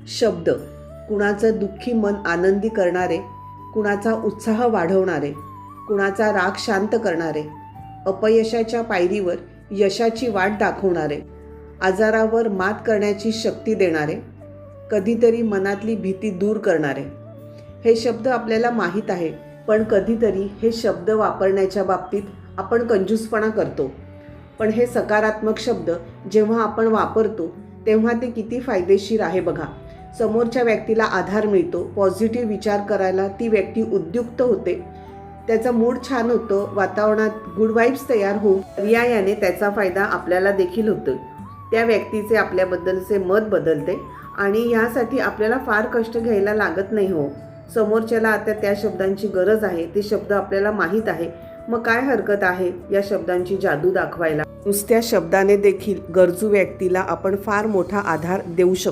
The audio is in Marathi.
शब्द कुणाचं दुःखी मन आनंदी करणारे, कुणाचा उत्साह वाढवणारे, कुणाचा राग शांत करणारे, अपयशाच्या पायरीवर यशाची वाट दाखवणारे, आजारावर मात करण्याची शक्ती देणारे, कधीतरी मनातली भीती दूर करणारे. हे शब्द आपल्याला माहीत आहे, पण कधीतरी हे शब्द वापरण्याच्या बाबतीत आपण कंजूसपणा करतो. पण हे सकारात्मक शब्द जेव्हा आपण वापरतो तेव्हा ते किती फायदेशीर आहे बघा. समोरच्या व्यक्तीला आधार मिळतो, पॉझिटिव्ह विचार करायला ती व्यक्ती उद्युक्त होते, त्याचा मूड छान होतो, वातावरणात गुड वाईब्स तयार होऊन पर्यायाने त्याचा फायदा आपल्याला देखील होतो. त्या व्यक्तीचे आपल्याबद्दलचे मत बदलते आणि यासाठी आपल्याला फार कष्ट घ्यायला लागत नाही हो. समोरच्याला आता त्या शब्दांची गरज आहे, ते शब्द आपल्याला माहीत आहे, मग काय हरकत आहे या शब्दांची जादू दाखवायला. नुसत्या शब्दाने देखील गरजू व्यक्तीला आपण फार मोठा आधार देऊ शकतो.